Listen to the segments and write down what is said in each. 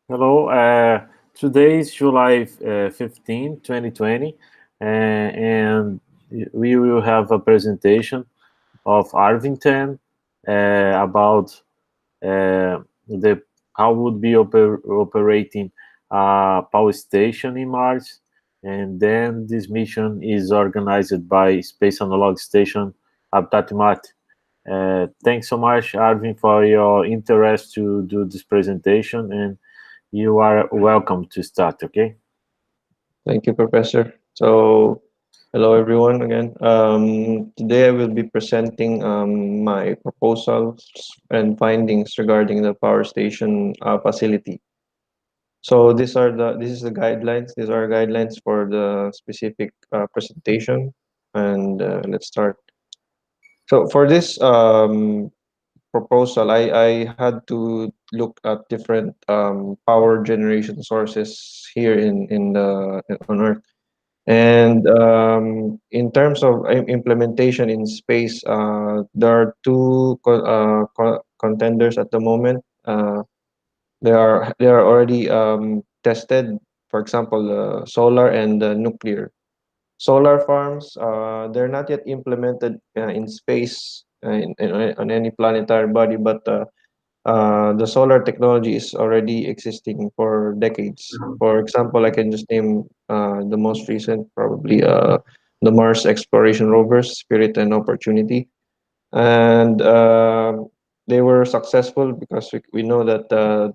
Hello, today is July 15, 2020, and we will have a presentation of Arvin Tan about the how would be operating a power station in Mars, and then this mission is organized by Space Analog Station Habitat Marte. Thanks so much, Arvin, for your interest to do this presentation, and you are welcome to start, okay? Thank you, Professor. So, hello everyone again. Today I will be presenting my proposals and findings regarding the power station facility. So this is the guidelines. These are guidelines for the specific presentation, and let's start. So for this proposal, I had to look at different power generation sources here on Earth. And in terms of implementation in space, there are two contenders at the moment. They are already tested. For example, solar and nuclear. Solar farms, they're not yet implemented in space on any planetary body, but the solar technology is already existing for decades. For example, I can just name the most recent, probably the Mars exploration rovers, Spirit and Opportunity, and they were successful because we know that the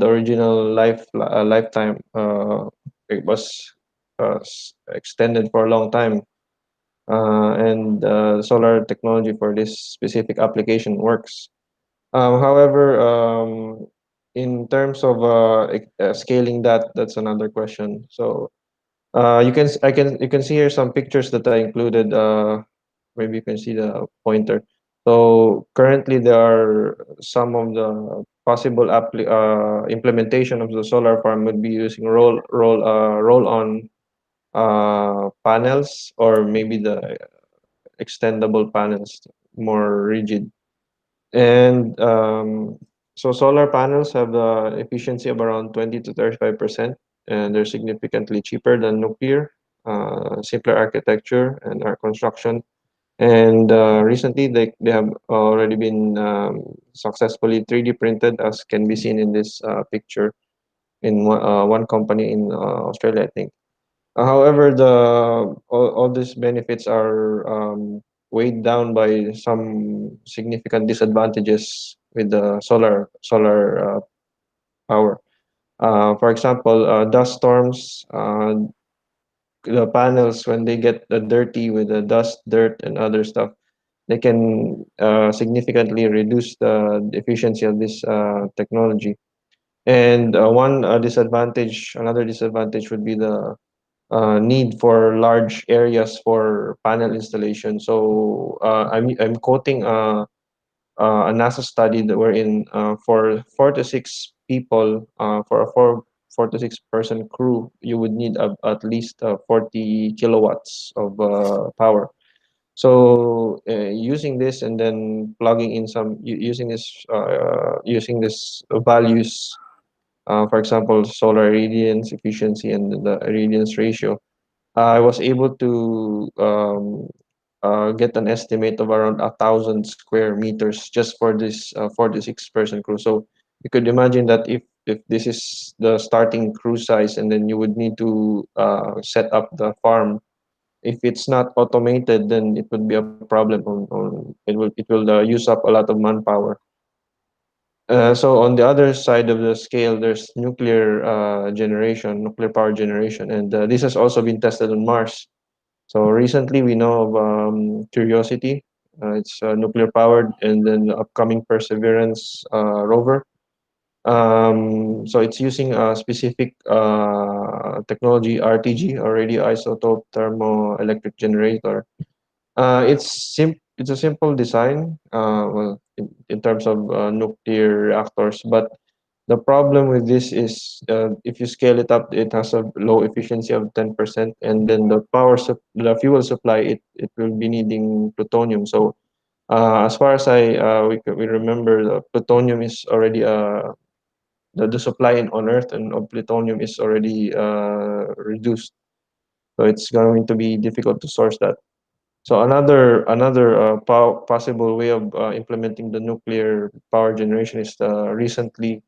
original lifetime it was extended for a long time, and solar technology for this specific application works. However, in terms of scaling that, that's another question. So you can see here some pictures that I included. Maybe you can see the pointer. So currently, there are some of the possible implementation of the solar farm would be using roll on panels, or maybe the extendable panels, more rigid. And so solar panels have the efficiency of around 20 to 35%, and they're significantly cheaper than nuclear, simpler architecture and our construction. And recently, they have already been successfully 3D printed, as can be seen in this picture in one company in Australia, I think. However, all these benefits are weighed down by some significant disadvantages with the solar power. For example, dust storms. The panels, when they get dirty with the dust, dirt, and other stuff, they can significantly reduce the efficiency of this technology. And another disadvantage would be the need for large areas for panel installation. So I'm quoting a NASA study that wherein for 4 to 6 people, for a four to six person crew, you would need at least 40 kilowatts of power. So using this and then plugging in using this values, for example, solar irradiance efficiency and the irradiance ratio, I was able to get an estimate of around 1,000 square meters just for this 46-person crew. So you could imagine that if this is the starting crew size, and then you would need to set up the farm. If it's not automated, then it would be a problem. It will use up a lot of manpower. So on the other side of the scale, there's nuclear power generation, and this has also been tested on Mars. So recently, we know of Curiosity. It's nuclear powered, and then the upcoming Perseverance rover. So it's using a specific technology, RTG, or radioisotope thermoelectric generator. It's a simple design, well, in terms of nuclear reactors, but the problem with this is if you scale it up, it has a low efficiency of 10%, and then the fuel supply, it will be needing plutonium. So as far as we remember, the plutonium is already the supply on Earth and of plutonium is already reduced. So it's going to be difficult to source that. So another possible way of implementing the nuclear power generation is the recently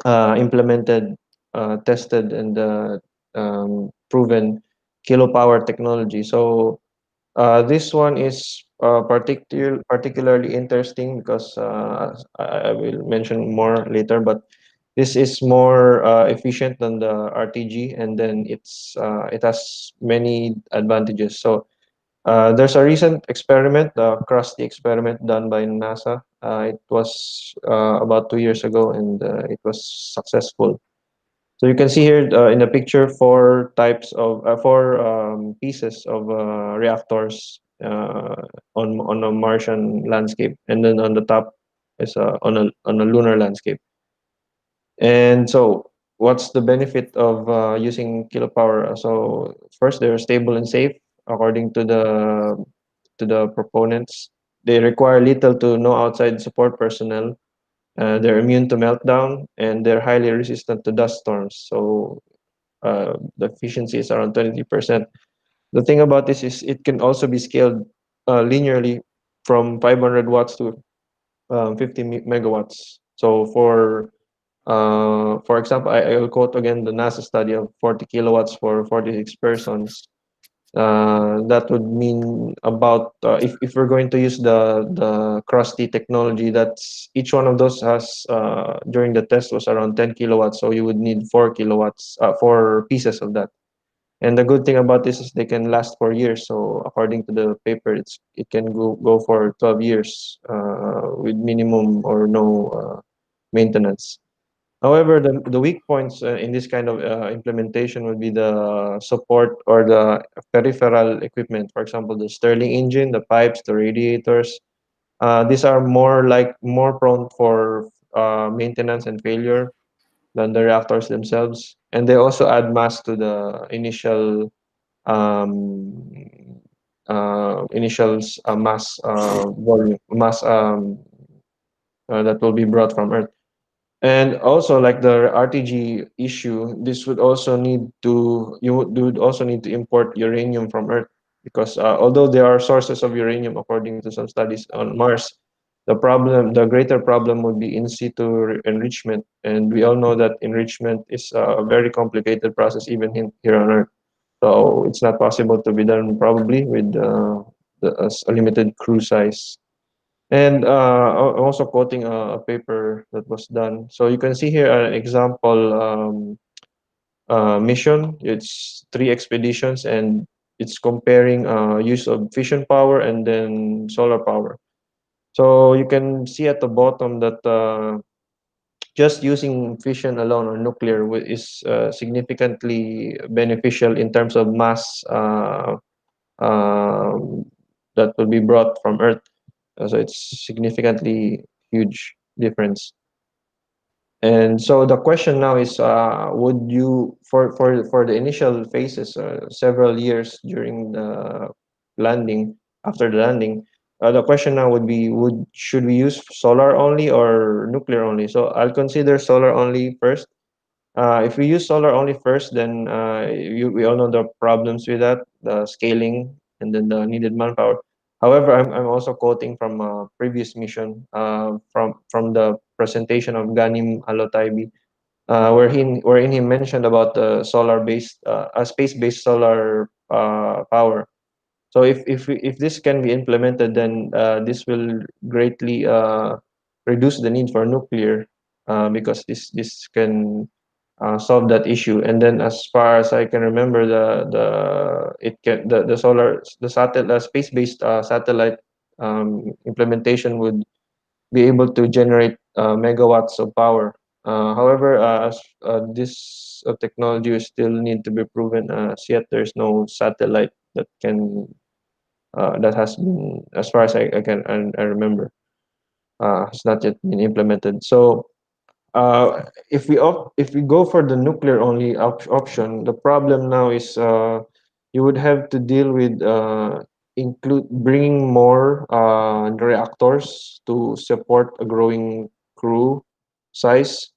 implemented, tested, and proven kilopower technology. So this one is particularly interesting because I will mention more later, but this is more efficient than the RTG, and then it has many advantages. So there's a recent experiment, the Krusty experiment done by NASA. It was about 2 years ago, and it was successful. So you can see here in the picture four pieces of reactors on a Martian landscape, and then on the top is on a lunar landscape. And so, what's the benefit of using kilopower? So first, they're stable and safe according to the proponents. They require little to no outside support personnel. They're immune to meltdown, and they're highly resistant to dust storms. So the efficiency is around 20%. The thing about this is it can also be scaled linearly from 500 watts to 50 megawatts. So for example, I will quote again the NASA study of 40 kilowatts for 46 persons. That would mean about if we're going to use the Krusty technology, that's each one of those has during the test was around 10 kilowatts, so you would need 4 kilowatts, 4 pieces of that. And the good thing about this is they can last for years. So according to the paper, it can go for 12 years with minimum or no maintenance. However, the weak points in this kind of implementation would be the support or the peripheral equipment. For example, the Stirling engine, the pipes, the radiators. These are more prone for maintenance and failure than the reactors themselves, and they also add mass to the um, mass volume mass that will be brought from Earth. And also, like the RTG issue, this would also need to you would also need to import uranium from Earth because although there are sources of uranium according to some studies on Mars, the greater problem would be in situ enrichment, and we all know that enrichment is a very complicated process even here on Earth. So it's not possible to be done probably with a limited crew size. And I'm also quoting a paper that was done. So you can see here an example mission. It's 3 expeditions, and it's comparing use of fission power and then solar power. So you can see at the bottom that just using fission alone or nuclear is significantly beneficial in terms of mass um, that will be brought from Earth. So it's significantly huge difference. And so the question now is, would you for the initial phases, several years during the landing, after the landing, the question now would be, would should we use solar only or nuclear only? So I'll consider solar only first. If we use solar only first, then we all know the problems with that, the scaling and then the needed manpower. However, I'm also quoting from a previous mission from the presentation of Ganim Alotaibi, wherein he mentioned about the space-based solar power. So if this can be implemented, then this will greatly reduce the need for nuclear because this can solve that issue. And then, as far as I can remember, the solar the satellite space-based satellite implementation would be able to generate megawatts of power. However, this technology will still need to be proven. As yet, there's no satellite that has been, as far as I remember, has not yet been implemented. So if we go for the nuclear only option, the problem now is you would have to deal with include bringing more reactors to support a growing crew size.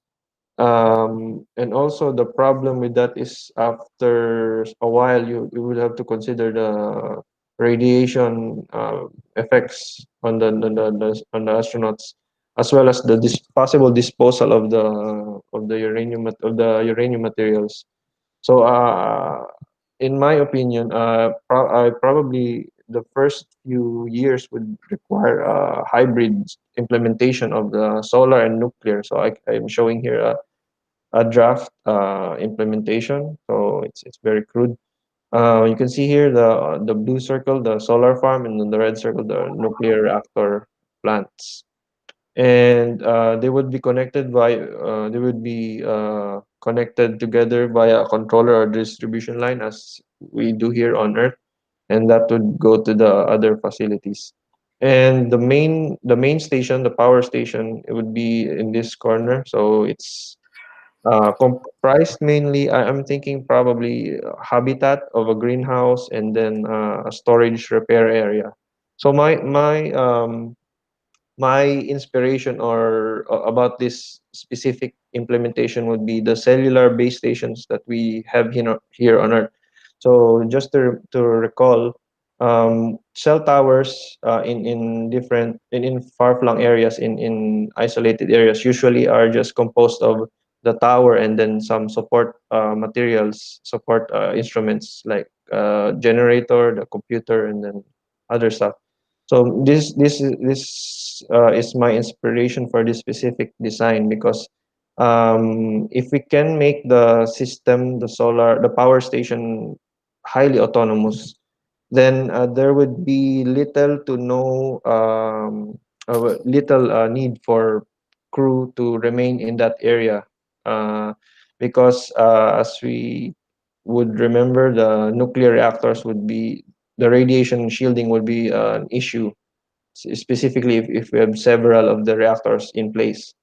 And also the problem with that is after a while you will have to consider the radiation effects on on the astronauts, as well as the possible disposal of the of the uranium materials. So, in my opinion, I probably the first few years would require a hybrid implementation of the solar and nuclear. So I'm showing here a draft implementation. So it's very crude. You can see here the blue circle, the solar farm, and then the red circle, the nuclear reactor plants. And they would be connected together via a controller or distribution line as we do here on Earth, and that would go to the other facilities. And the main station, the power station, it would be in this corner. So it's comprised mainly, I'm thinking probably habitat of a greenhouse and then a storage repair area. So my inspiration about this specific implementation would be the cellular base stations that we have here on Earth. So just to recall, cell towers in far-flung areas, in isolated areas, usually are just composed of the tower and then some support materials, support instruments like generator, the computer, and then other stuff. So this is my inspiration for this specific design, because if we can make the system, the power station, highly autonomous, then there would be little need for crew to remain in that area, uh, because as we would remember, the nuclear reactors would be the radiation shielding would be an issue, specifically if we have several of the reactors in place.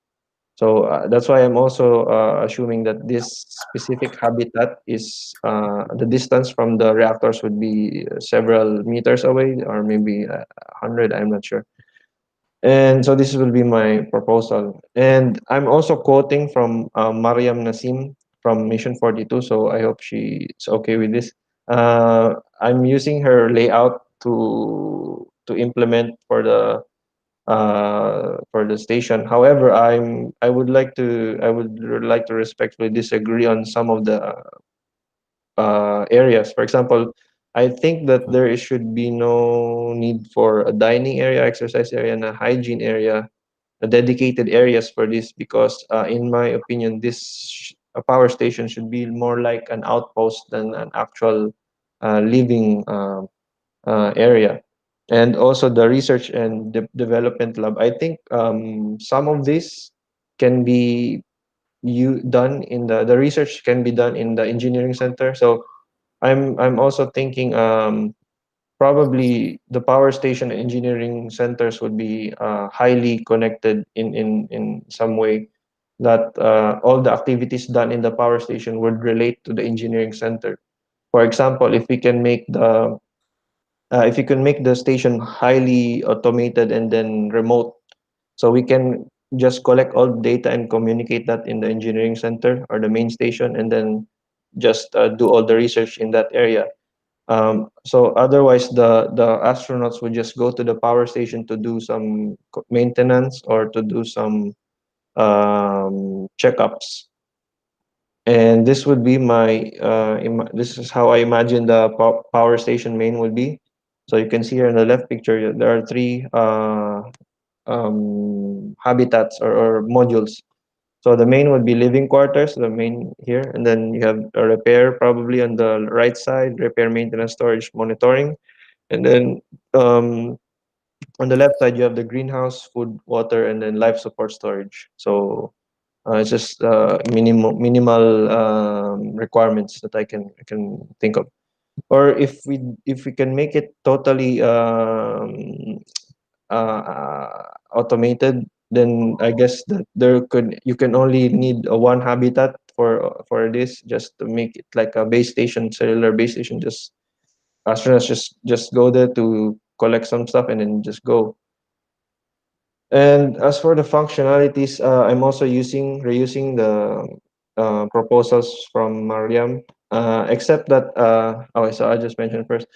So that's why I'm also assuming that this specific habitat is the distance from the reactors would be several meters away, or maybe 100. I'm not sure. And so this will be my proposal. And I'm also quoting from Mariam Nassim from Mission 42. So I hope she's okay with this. I'm using her layout to implement for the station. However, I would like to respectfully disagree on some of the areas. For example, I think that should be no need for a dining area, exercise area, and a hygiene area, a dedicated areas for this, because, in my opinion, a power station should be more like an outpost than an actual living area. And also the research and development lab. I think some of this can be done in the research can be done in the engineering center. So I'm also thinking probably the power station engineering centers would be highly connected in some way, that all the activities done in the power station would relate to the engineering center. For example, if you can make the station highly automated and then remote, so we can just collect all data and communicate that in the engineering center or the main station, and then just do all the research in that area. So otherwise, the astronauts would just go to the power station to do some maintenance or to do some checkups. And this would be this is how I imagine the power station main would be. So you can see here in the left picture, there are three habitats or modules. So the main would be living quarters, the main here, and then you have a repair probably on the right side, repair, maintenance, storage, monitoring, and then um, on the left side you have the greenhouse, food, water, and then life support storage. So it's just minimal requirements that I can think of. Or if we can make it totally automated, then I guess that you can only need one habitat for this, just to make it like a base station, cellular base station. Just astronauts just go there to collect some stuff and then just go. And as for the functionalities, I'm also reusing the proposals from Mariam, except that, okay, so I just mentioned first.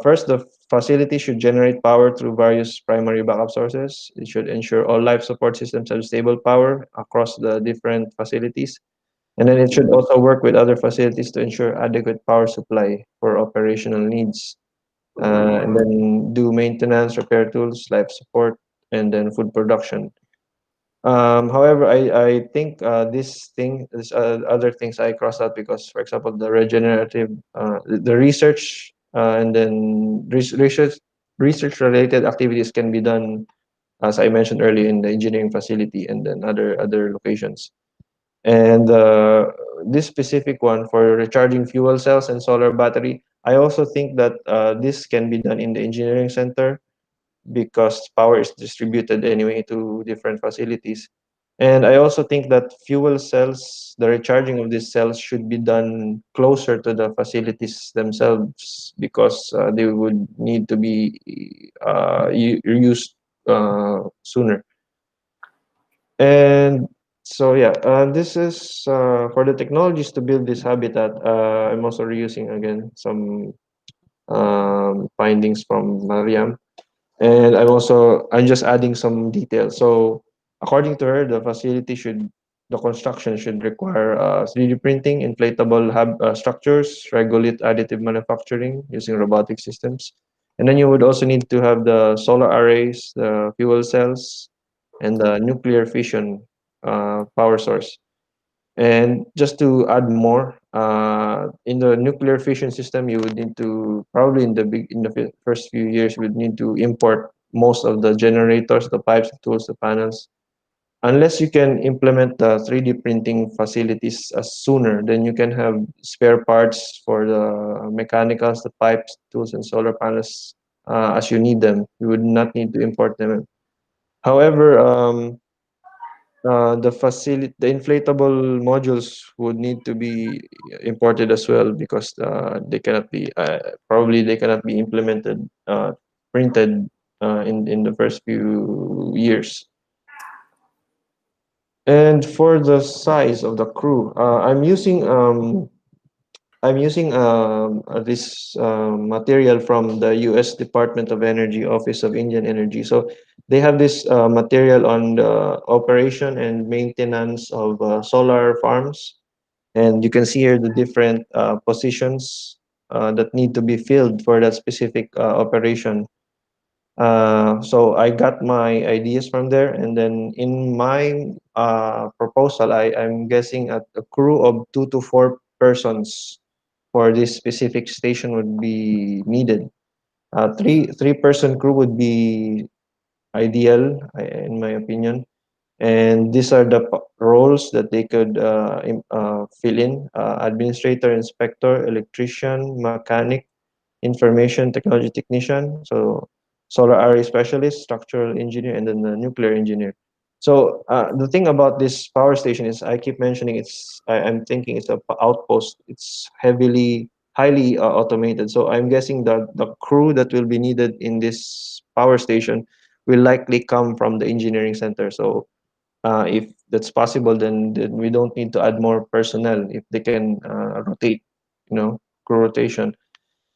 First, the facility should generate power through various primary backup sources. It should ensure all life support systems have stable power across the different facilities. And then it should also work with other facilities to ensure adequate power supply for operational needs. And then do maintenance, repair tools, life support, and then food production. However, I think this other things I crossed out because, for example, the regenerative, the research, and then research related activities can be done, as I mentioned earlier, in the engineering facility and then other locations. And this specific one for recharging fuel cells and solar battery, I also think that this can be done in the engineering center because power is distributed anyway to different facilities. And I also think that fuel cells, the recharging of these cells should be done closer to the facilities themselves because they would need to be used sooner. And so yeah, this is for the technologies to build this habitat. I'm also reusing again some findings from Mariam, and I'm just adding some details. So according to her, the construction should require 3D printing, inflatable structures, regulate additive manufacturing using robotic systems, and then you would also need to have the solar arrays, the fuel cells, and the nuclear fission power source. And just to add more, in the nuclear fission system, you would need to probably in the first few years, you would need to import most of the generators, the pipes, the tools, the panels. Unless you can implement the 3D printing facilities sooner, then you can have spare parts for the mechanicals, the pipes, tools, and solar panels as you need them. You would not need to import them. However, the inflatable modules would need to be imported as well because they cannot be probably they cannot be implemented printed in the first few years. And for the size of the crew, I'm using this material from the U.S. Department of Energy, Office of Indian Energy. So they have this material on the operation and maintenance of solar farms, and you can see here the different positions that need to be filled for that specific operation. So I got my ideas from there, and then in my proposal, I'm guessing a crew of 2 to 4 persons for this specific station would be needed. Three-person crew would be ideal, in my opinion. And these are the roles that they could fill in: administrator, inspector, electrician, mechanic, information technology technician, so solar array specialist, structural engineer, and then the nuclear engineer. So the thing about this power station is I keep mentioning I'm thinking it's a outpost. It's highly automated. So I'm guessing that the crew that will be needed in this power station will likely come from the engineering center. So if that's possible, then we don't need to add more personnel if they can rotate, crew rotation.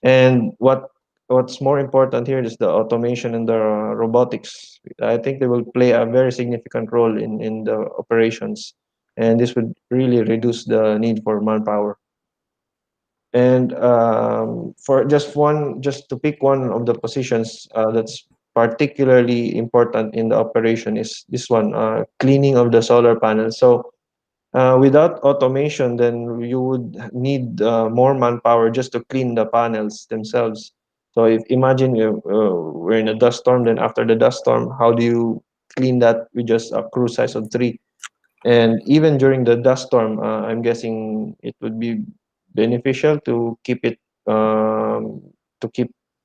And what's more important here is the automation and the robotics. I think they will play a very significant role in the operations, and this would really reduce the need for manpower. And just to pick one of the positions that's particularly important in the operation is this one, cleaning of the solar panels. So without automation, then you would need more manpower just to clean the panels themselves. So if imagine we're in a dust storm, then after the dust storm, how do you clean that with just a crew size of three? And even during the dust storm, I'm guessing it would be beneficial to keep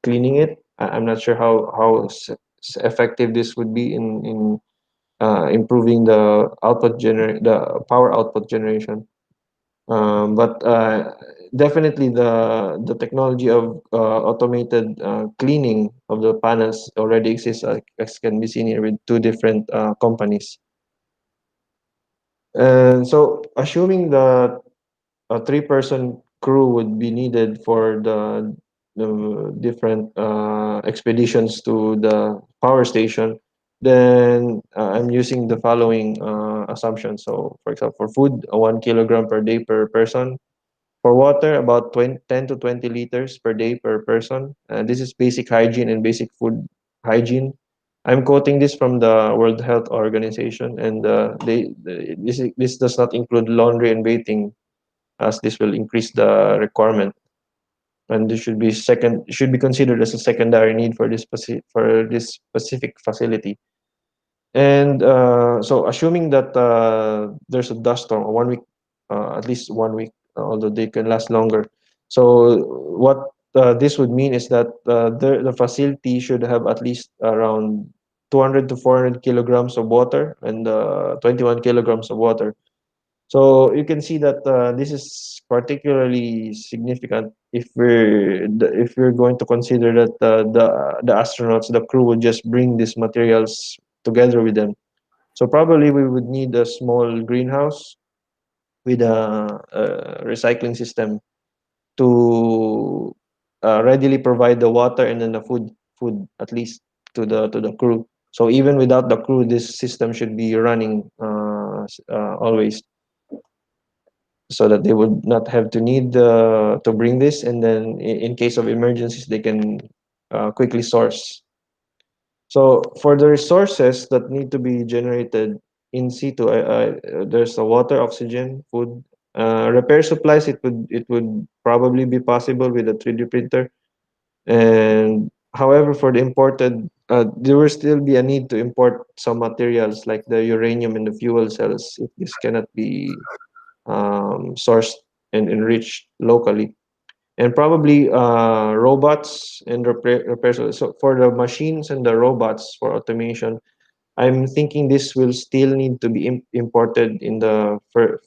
cleaning it. I'm not sure how effective this would be in improving the power output generation. But definitely the technology of automated cleaning of the panels already exists, as can be seen here with two different companies. And so, assuming that a three-person crew would be needed for the different expeditions to the power station, then I'm using the following assumptions. So, for example, for food, 1 kilogram per day per person. For water, about 10 to 20 liters per day per person. This is basic hygiene and basic food hygiene. I'm quoting this from the World Health Organization, and this does not include laundry and bathing, as this will increase the requirement, and this should be considered as a secondary need for for this specific facility. And so, assuming that there's a dust storm, 1 week, at least 1 week, although they can last longer. So, what this would mean is that the facility should have at least around 200 to 400 kilograms of water and 21 kilograms of water. So you can see that this is particularly significant if we're going to consider that the astronauts, the crew, would just bring these materials together with them. So probably we would need a small greenhouse with a recycling system to readily provide the water and then the food at least to the crew. So even without the crew, this system should be running always, so that they would not have to need to bring this, and then in case of emergencies they can quickly source. So for the resources that need to be generated in situ, there's the water, oxygen, food, repair supplies. It would probably be possible with a 3D printer. And however, for the imported, there will still be a need to import some materials like the uranium and the fuel cells if this cannot be sourced and enriched locally. And probably robots and repairs. So for the machines and the robots for automation, I'm thinking this will still need to be imported in the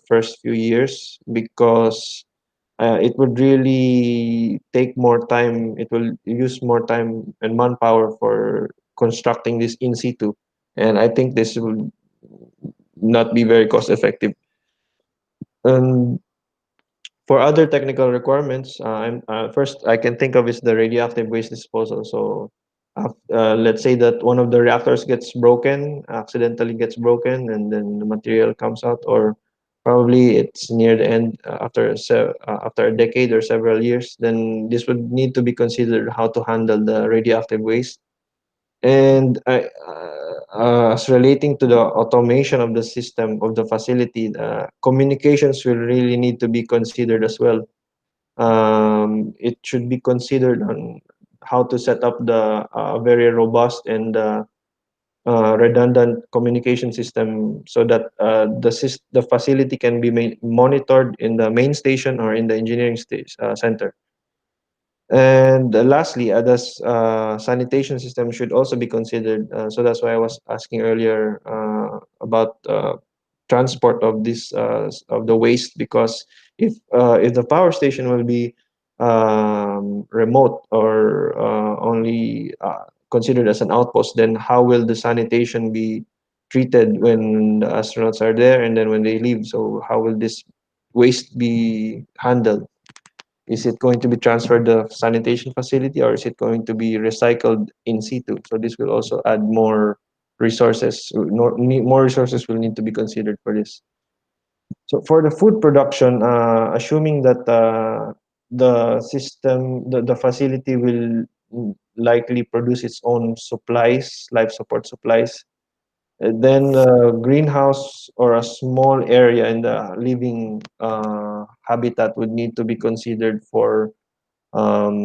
first few years, because it would really take more time. It will use more time and manpower for constructing this in situ. And I think this will not be very cost effective. And for other technical requirements, first I can think of is the radioactive waste disposal. So, let's say that one of the reactors accidentally gets broken, and then the material comes out, or probably it's near the end, after a decade or several years. Then this would need to be considered how to handle the radioactive waste. And as relating to the automation of the system of the facility, communications will really need to be considered as well. It should be considered on how to set up the very robust and redundant communication system, so that the facility can be monitored in the main station or in the engineering center. And lastly, sanitation system should also be considered. So that's why I was asking earlier about transport of of the waste, because if the power station will be remote, or only considered as an outpost, then how will the sanitation be treated when the astronauts are there and then when they leave? So how will this waste be handled? Is it going to be transferred to the sanitation facility, or is it going to be recycled in situ? So this will also add more resources. More resources will need to be considered for this. So for the food production, assuming that the facility will likely produce its own supplies, life support supplies, then greenhouse or a small area in the living habitat would need to be considered for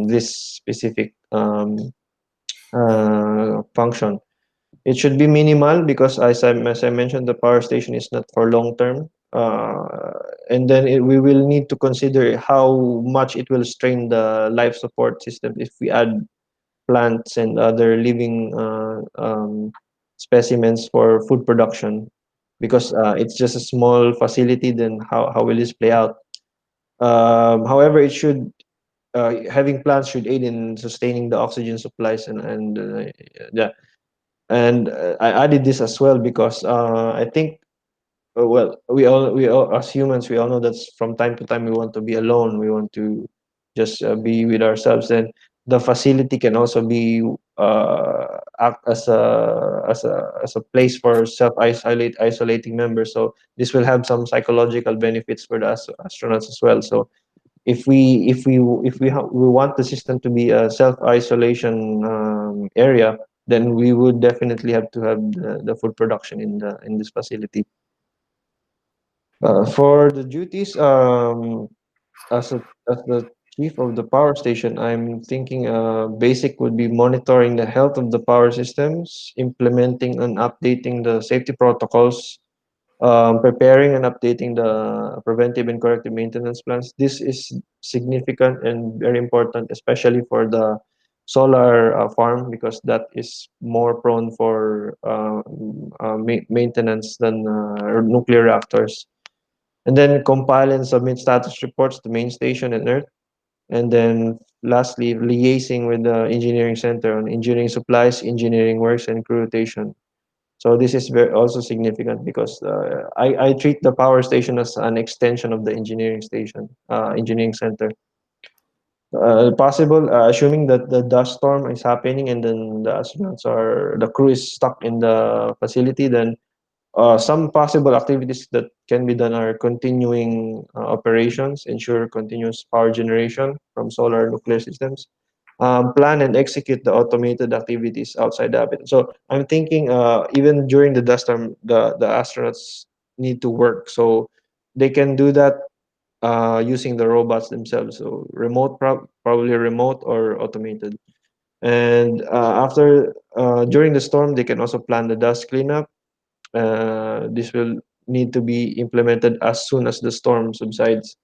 this specific function. It should be minimal, because as I mentioned, the power station is not for long term. And then we will need to consider how much it will strain the life support system if we add plants and other living specimens for food production, because it's just a small facility. Then how will this play out? However, it should having plants should aid in sustaining the oxygen supplies and yeah. And I added this as well because I think well, we all as humans, we all know that from time to time we want to be alone. We want to just be with ourselves. And the facility can also be act as a place for isolating members. So this will have some psychological benefits for the astronauts as well. So if we want the system to be a self isolation area, then we would definitely have to have the food production in this facility. For the duties, as a as the chief of the power station, I'm thinking basic would be monitoring the health of the power systems, implementing and updating the safety protocols, preparing and updating the preventive and corrective maintenance plans. This is significant and very important, especially for the solar farm, because that is more prone for maintenance than nuclear reactors. And then compile and submit status reports to main station and Earth. And then lastly, liaising with the engineering center on engineering supplies, engineering works, and crew rotation. So this is also significant because I treat the power station as an extension of the engineering center. Possible, assuming that the dust storm is happening and then the crew is stuck in the facility, then some possible activities that can be done are continuing operations, ensure continuous power generation from solar nuclear systems, plan and execute the automated activities outside the habitat. So I'm thinking even during the dust storm, the astronauts need to work. So they can do that using the robots themselves. So probably remote or automated. And after during the storm, they can also plan the dust cleanup. This will need to be implemented as soon as the storm subsides.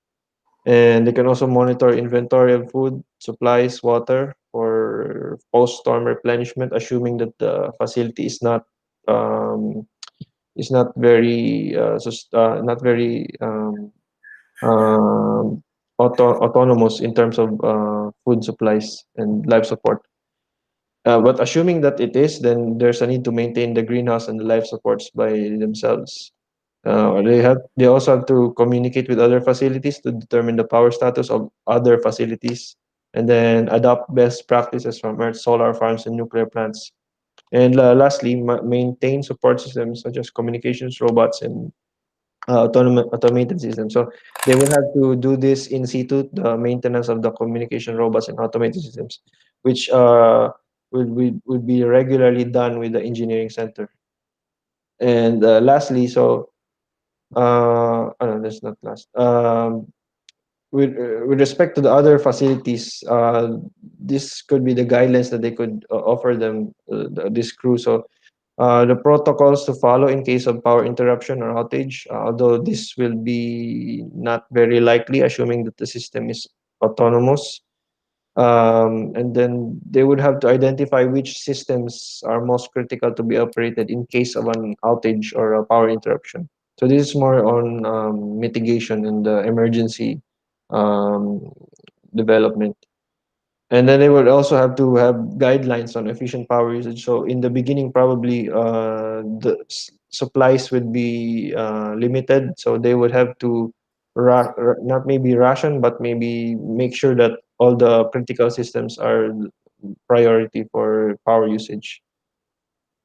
And they can also monitor inventory of food, supplies, water for post-storm replenishment, assuming that the facility um, is not very um, autonomous in terms of food supplies and life support. But assuming that it is, then there's a need to maintain the greenhouse and the life supports by themselves. They also have to communicate with other facilities to determine the power status of other facilities, and then adopt best practices from Earth solar farms and nuclear plants. And lastly, maintain support systems such as communications robots and automated systems. So they will have to do this in situ, the maintenance of the communication robots and automated systems, which would be regularly done with the engineering center. And lastly, oh no, that's not last. With respect to the other facilities, this could be the guidelines that they could offer them this crew. So the protocols to follow in case of power interruption or outage, although this will be not very likely, assuming that the system is autonomous. And then they would have to identify which systems are most critical to be operated in case of an outage or a power interruption. So this is more on mitigation and the emergency um, development. And then they would also have to have guidelines on efficient power usage. So in the beginning, probably supplies would be limited. So they would have to not maybe ration, but maybe make sure that all the critical systems are priority for power usage.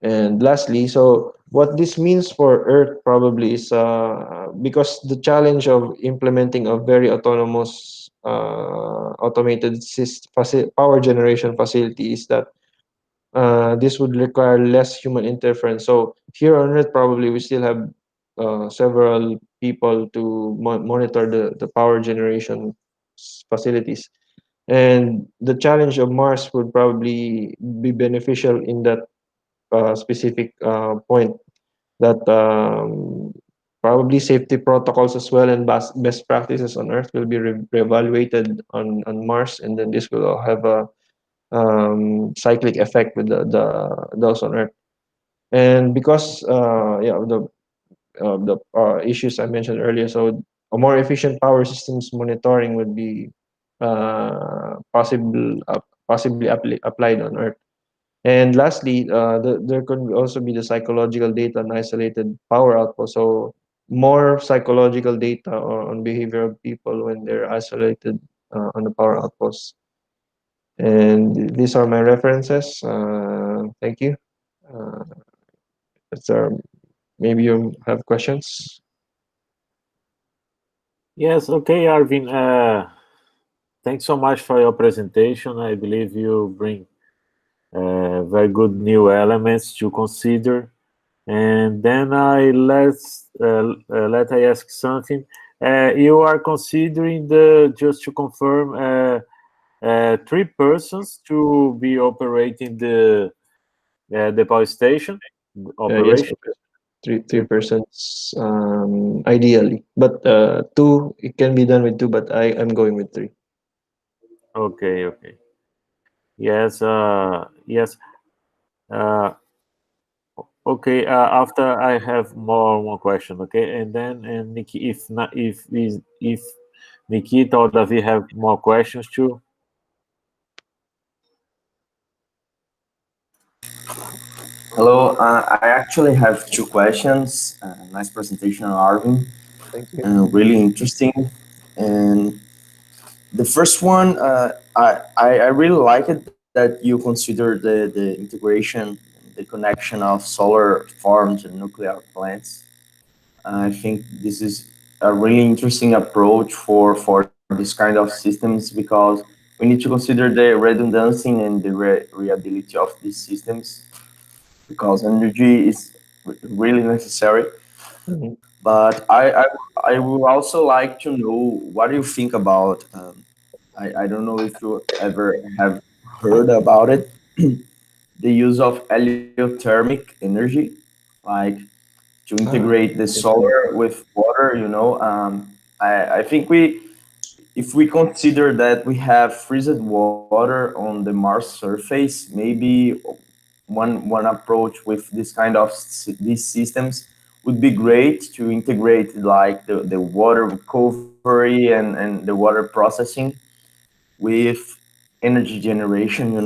And lastly, so what this means for Earth probably is because the challenge of implementing a very autonomous automated power generation facility is that this would require less human interference. So here on Earth, probably we still have several people to monitor the power generation facilities. And the challenge of Mars would probably be beneficial in that specific point that probably safety protocols as well and best practices on Earth will be reevaluated on Mars, and then this will have a cyclic effect with the those on Earth. And because yeah the issues I mentioned earlier, so a more efficient power systems monitoring would be possibly applied on Earth. And lastly, there could also be the psychological data on isolated power output. So more psychological data on behavior of people when they're isolated on the power outposts. And these are my references. Thank you. Uh, that's maybe you have questions. Yes, okay, Arvin. Thanks so much for your presentation. I believe you bring very good new elements to consider. And then let I ask something. You are considering the just to confirm three persons to be operating the power station Yes, operation. three persons ideally, but two, it can be done with two, but I'm going with three. Okay, okay. Yes, yes. Uh, okay. After I have more question. Okay, and then and Nikki, if not, if Nikita or David have more questions too. Hello, I actually have two questions. Nice presentation, Arvin. Thank you. Really interesting. And the first one, I really like it that you consider the integration, the connection of solar farms and nuclear plants. I think this is a really interesting approach for this kind of systems because we need to consider the redundancy and the reliability of these systems because energy is really necessary. Mhm. But I would also like to know what do you think about. I don't know if you ever have heard about it. The use of heliothermic energy, like to Ah, integrate the interesting. solar with water. I think we if we consider that we have freezed water on the Mars surface, maybe one approach with this kind of these systems would be great to integrate like the water recovery and the water processing with energy generation.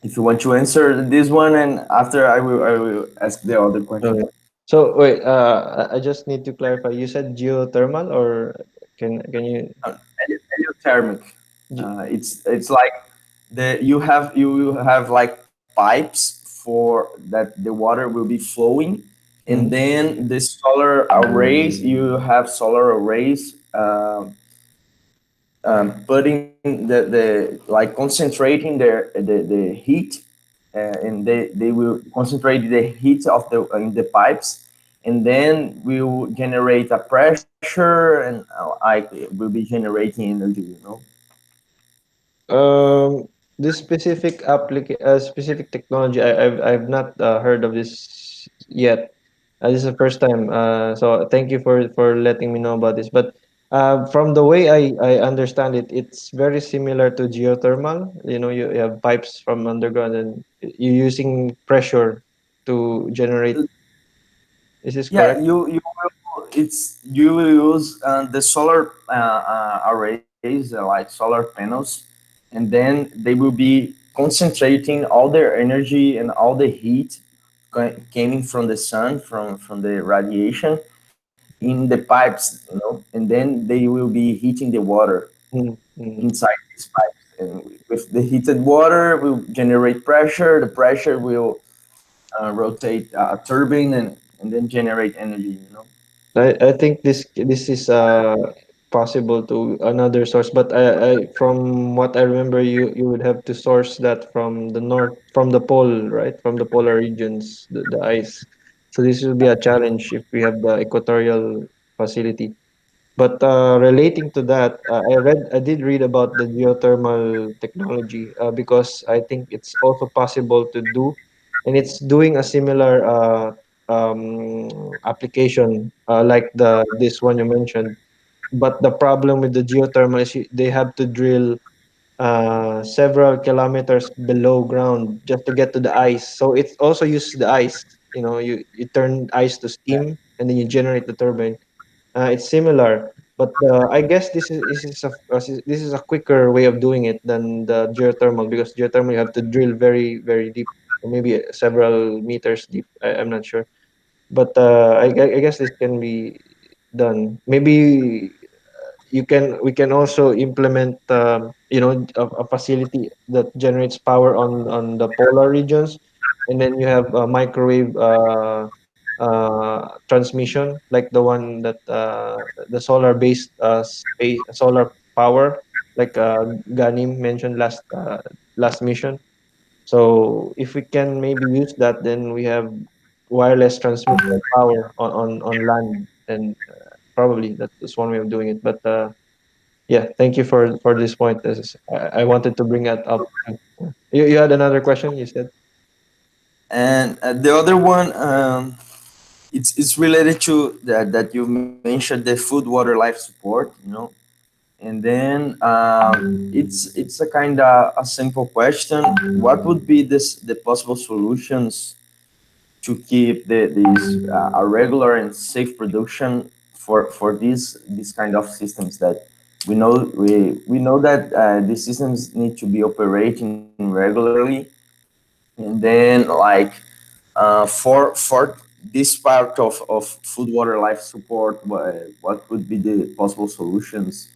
If you want to answer this one, and after I will ask the other question. Okay. So wait, I just need to clarify. You said geothermal, or can you? Heliothermic. ge- It's like you have like pipes for that the water will be flowing, and Mhm. then the solar arrays you have solar arrays putting the like concentrating the heat and they will concentrate the heat of the in the pipes and then will generate a pressure and like will be generating energy. This specific technology, I've not heard of this yet. This is the first time. So thank you for letting me know about this. But from the way I understand it, it's very similar to geothermal. You have pipes from underground, and you're using pressure to generate. Is this Yeah, correct? you will use the solar arrays like solar panels, and then they will be concentrating all their energy and all the heat coming from the sun from the radiation in the pipes, and then they will be heating the water Mm-hmm. inside these pipes, and with the heated water will generate pressure. The pressure will rotate a turbine and then generate energy. I think this is possible to another source, but I from what I remember, you would have to source that from the north, from the pole, right? From the polar regions, the ice. So this will be a challenge if we have the equatorial facility. But relating to that, I did read about the geothermal technology because I think it's also possible to do, and it's doing a similar application like the this one you mentioned. But the problem with the geothermal is they have to drill several kilometers below ground just to get to the ice. So it also uses the ice. You turn ice to steam, and then you generate the turbine. It's similar, but I guess this is a quicker way of doing it than the geothermal, because geothermal you have to drill very deep, or maybe several meters deep. I'm not sure, but I guess this can be done. Maybe you can we can also implement a facility that generates power on the polar regions, and then you have a microwave transmission, like the one that the solar based space solar power, like Ganim mentioned last mission. So if we can maybe use that, then we have wireless transmission of power on land, and probably that's one way of doing it. But yeah, thank you for this point. I wanted to bring that up. You had another question, you said? And the other one, it's related to that you mentioned, the food, water, life support. And then it's a kind of a simple question. What would be the possible solutions to keep these a regular and safe production for these kind of systems that we know that these systems need to be operating regularly. And then, like, for this part of food, water, life support, what would be the possible solutions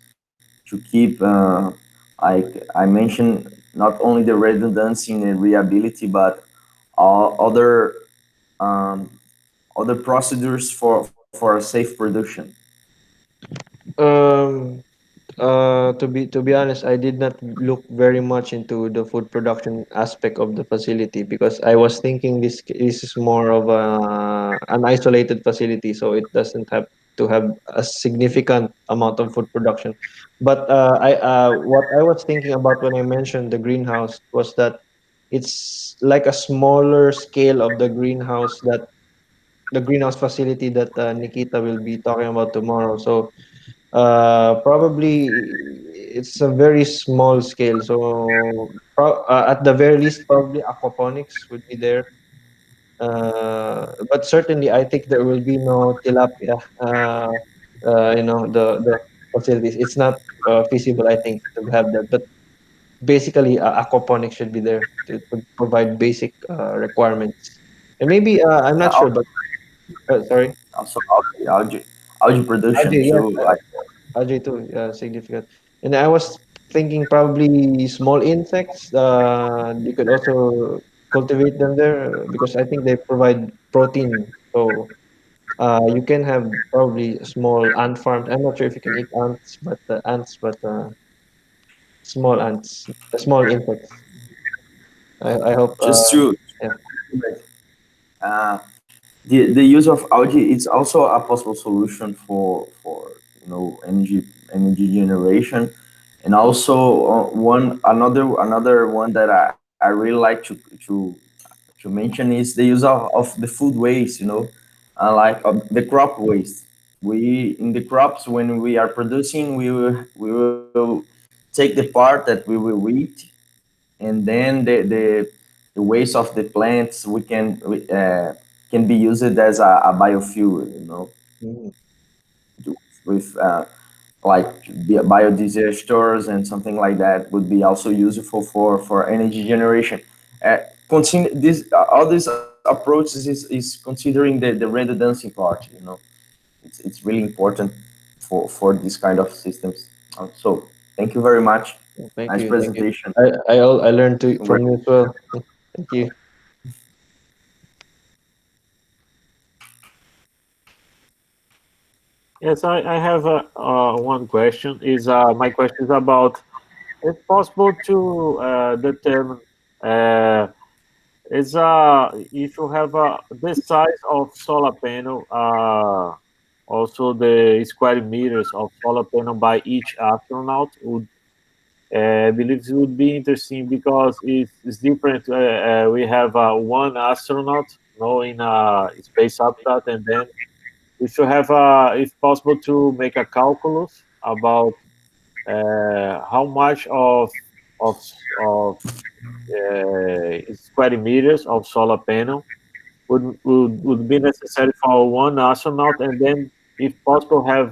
to keep, like I mentioned, not only the redundancy and reliability, but all um, other procedures for a safe production. Um, to be honest, I did not look very much into the food production aspect of the facility, because I was thinking this is more of an isolated facility, so it doesn't have to have a significant amount of food production. But I what I was thinking about when I mentioned the greenhouse was that it's like a smaller scale of the greenhouse facility that Nikita will be talking about tomorrow. So probably it's a very small scale. So at the very least, probably aquaponics would be there. But certainly, I think there will be no tilapia. The facilities. It's not feasible, I think, to have that. But basically, aquaponics should be there to provide basic requirements. And maybe I'm not sure, but sorry, Also, algae production Ajay, yes, too. Like, Ajay too, significant. And I was thinking probably small insects. You could also cultivate them there, because I think they provide protein. So you can have probably small ant farms. I'm not sure if you can eat ants, but small ants, small insects. I hope. just to Yeah. uh, the use of algae, it's also a possible solution for energy generation. And also, one another one that I really like to mention is the use of the food waste, like the crop waste. We In the crops, when we are producing, we will take the part that we will eat, and then the waste of the plants can be used as a biofuel, Mm. with like biodigesters and something like that would be also useful for energy generation. Continue this All these approaches is considering the redundancy part. It's really important for this kind of systems. So thank you very much. Thank Nice you, thank you. presentation. I learned from you as well. Thank you. Yes, I have one question. Is My question is about, it's possible to determine, uh, if you have the size of solar panel, also the square meters of solar panel by each astronaut would, I believe it would be interesting because it's different. We have one astronaut, in a space habitat, and then we should have, if possible, to make a calculus about how much of of square meters of solar panel would be necessary for one astronaut, and then if possible, have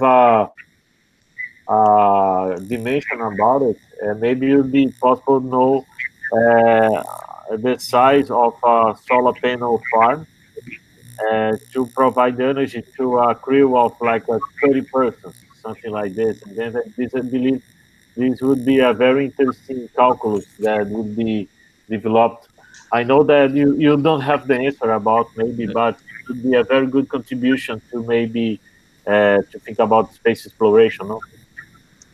dimension about it. Maybe it would be possible to know the size of a solar panel farm to provide energy to a crew of like 30 persons, something like this. And then this, I believe, this would be a very interesting calculus that would be developed. I know that you don't have the answer about maybe, but it would be a very good contribution to maybe to think about space exploration. No?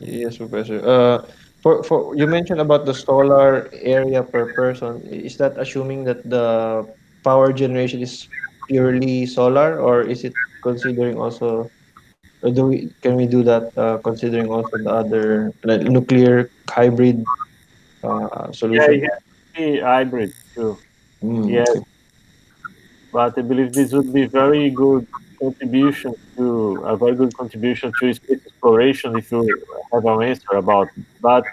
Yes, Professor. For you mentioned about the solar area per person. Is that assuming that the power generation is purely solar, or is it considering also, or can we do that considering also the other like nuclear hybrid Yeah, solution? yeah, be hybrid too. Mm, Yes, okay. but I believe this would be very good contribution to a very good contribution to space exploration if you have an answer about it. But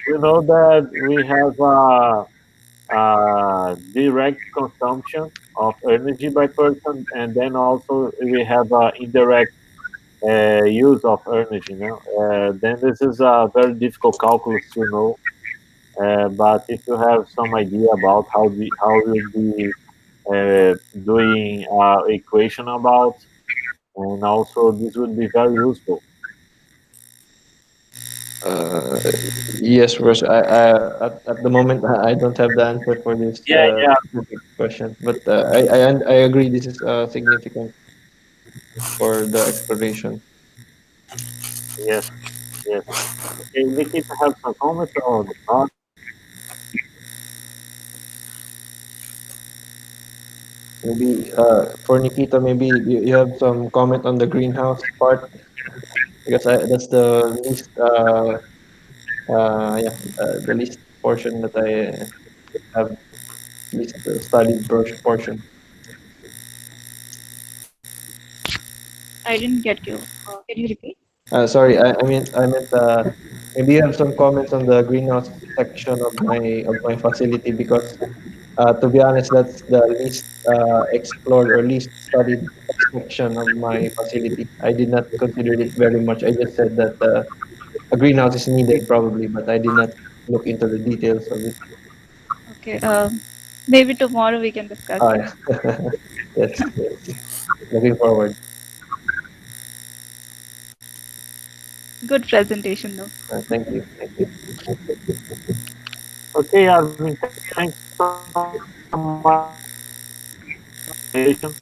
you know that we have direct consumption of energy by person, and then also we have indirect use of energy. No? Then this is a very difficult calculus to know. But if you have some idea about how you'll be doing equation about, and also this would be very useful. Uh, yes, Professor. At the moment I don't have the answer for this Yeah, yeah, specific question, but I agree this is significant for the exploration. yes, yes. Okay, Nikita, have some comments or not? Maybe for Nikita, maybe you have some comment on the greenhouse part because that's the least yeah the least portion that I have least studied portion. I didn't get you. Can you repeat? Sorry, I meant maybe you have some comments on the greenhouse section of my facility because to be honest, that's the least explored or least studied section of my facility. I did not consider it very much. I just said that a greenhouse is needed probably, but I did not look into the details of it. Okay. Maybe tomorrow we can discuss Ah, it. yeah. Yes, yes. Looking forward. Good presentation though. Thank you. Thank you. Okay, Arvin, thanks so much for your presentation.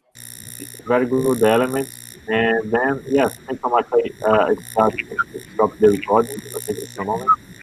Very good elements. And then, yes, thanks so much. I stop the recording. I'll take a few moments.